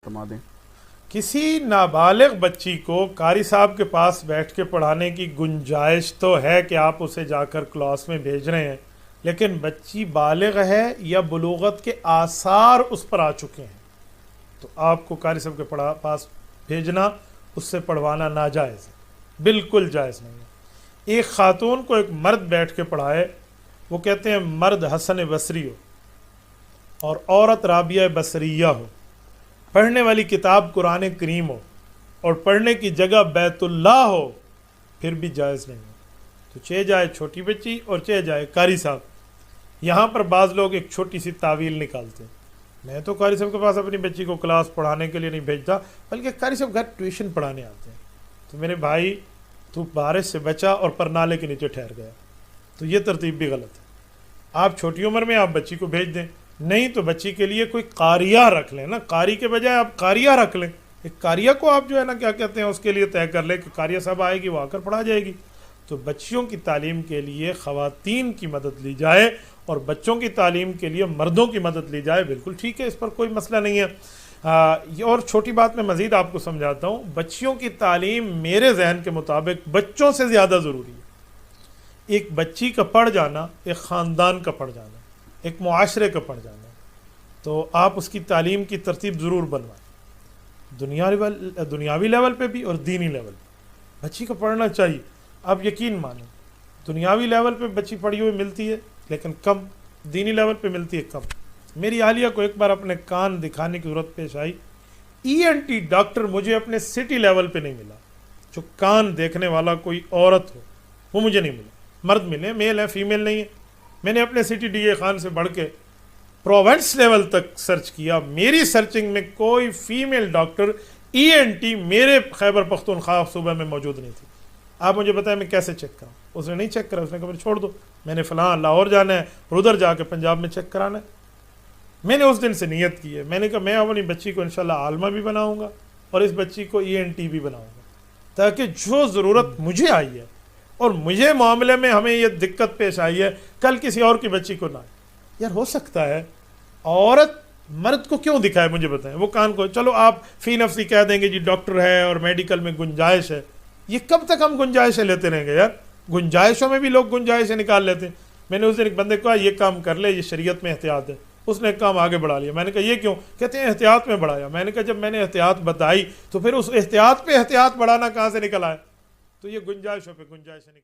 فرما دیں۔ کسی نابالغ بچی کو قاری صاحب کے پاس بیٹھ کے پڑھانے کی گنجائش تو ہے کہ آپ اسے جا کر کلاس میں بھیج رہے ہیں، لیکن بچی بالغ ہے یا بلوغت کے آثار اس پر آ چکے ہیں تو آپ کو قاری صاحب کے پاس بھیجنا، اس سے پڑھوانا ناجائز ہے، بالکل جائز نہیں ہے۔ ایک خاتون کو ایک مرد بیٹھ کے پڑھائے، وہ کہتے ہیں مرد حسن بصری ہو اور عورت رابعہ بصریہ ہو، پڑھنے والی کتاب قرآن کریم ہو اور پڑھنے کی جگہ بیت اللہ ہو، پھر بھی جائز نہیں ہے۔ تو چاہے جائے چھوٹی بچی اور چاہے جائے قاری صاحب۔ یہاں پر بعض لوگ ایک چھوٹی سی تعویل نکالتے ہیں، میں تو قاری صاحب کے پاس اپنی بچی کو کلاس پڑھانے کے لیے نہیں بھیجتا، بلکہ قاری صاحب گھر ٹیوشن پڑھانے آتے ہیں۔ تو میرے بھائی، تو بارش سے بچا اور پرنالے کے نیچے ٹھہر گیا، تو یہ ترتیب بھی غلط ہے۔ آپ چھوٹی عمر میں آپ بچی کو بھیج دیں، نہیں تو بچی کے لیے کوئی قاریہ رکھ لیں نا، قاری کے بجائے آپ قاریہ رکھ لیں۔ ایک قاریہ کو آپ جو ہے نا کیا کہتے ہیں اس کے لیے طے کر لیں کہ قاریہ صاحب آئے گی، وہ آ کر پڑھا جائے گی۔ تو بچیوں کی تعلیم کے لیے خواتین کی مدد لی جائے اور بچوں کی تعلیم کے لیے مردوں کی مدد لی جائے، بالکل ٹھیک ہے، اس پر کوئی مسئلہ نہیں ہے۔ اور چھوٹی بات میں مزید آپ کو سمجھاتا ہوں، بچیوں کی تعلیم میرے ذہن کے مطابق بچوں سے زیادہ ضروری ہے۔ ایک بچی کا پڑھ جانا ایک خاندان کا پڑھ جانا، ایک معاشرے کا پڑھ جانا، تو آپ اس کی تعلیم کی ترتیب ضرور بنوائیں، دنیاوی لیول پہ بھی اور دینی لیول پہ بچی کو پڑھنا چاہیے۔ آپ یقین مانیں، دنیاوی لیول پہ بچی پڑھی ہوئی ملتی ہے لیکن کم، دینی لیول پہ ملتی ہے کم۔ میری عالیہ کو ایک بار اپنے کان دکھانے کی ضرورت پیش آئی، ENT ڈاکٹر مجھے اپنے سٹی لیول پہ نہیں ملا، جو کان دیکھنے والا کوئی عورت ہو وہ مجھے نہیں ملا۔ مرد ملے، میل ہے فیمیل نہیں ہے۔ میں نے اپنے سٹی DA خان سے بڑھ کے پروونس لیول تک سرچ کیا، میری سرچنگ میں کوئی فیمیل ڈاکٹر ENT میرے خیبر پختونخوا صوبہ میں موجود نہیں تھی۔ آپ مجھے بتائیں میں کیسے چیک کروں؟ اس نے نہیں چیک کرا، اس نے کہا چھوڑ دو، میں نے فلاں لاہور جانا ہے اور ادھر جا کے پنجاب میں چیک کرانا ہے۔ میں نے اس دن سے نیت کی ہے، میں نے کہا میں اپنی بچی کو انشاءاللہ عالمہ بھی بناؤں گا اور اس بچی کو ENT بھی بناؤں گا، تاکہ جو ضرورت مجھے آئی ہے اور مجھے معاملے میں ہمیں یہ دقت پیش آئی ہے، کل کسی اور کی بچی کو نہ آئے۔ یار ہو سکتا ہے عورت مرد کو کیوں دکھائے؟ مجھے بتائیں، وہ کان کو چلو آپ فی نفسی کہہ دیں گے جی ڈاکٹر ہے اور میڈیکل میں گنجائش ہے، یہ کب تک ہم گنجائشیں لیتے رہیں گے یار؟ گنجائشوں میں بھی لوگ گنجائشیں نکال لیتے ہیں۔ میں نے اس دن ایک بندے کو کہا یہ کام کر لے، یہ شریعت میں احتیاط ہے، اس نے ایک کام آگے بڑھا لیا۔ میں نے کہا یہ کیوں؟ کہتے ہیں احتیاط میں بڑھایا۔ میں نے کہا جب میں نے احتیاط بتائی تو پھر اس احتیاط پہ احتیاط بڑھانا کہاں سے نکل آئے؟ تو یہ گنجائشوں پہ گنجائشیں نکال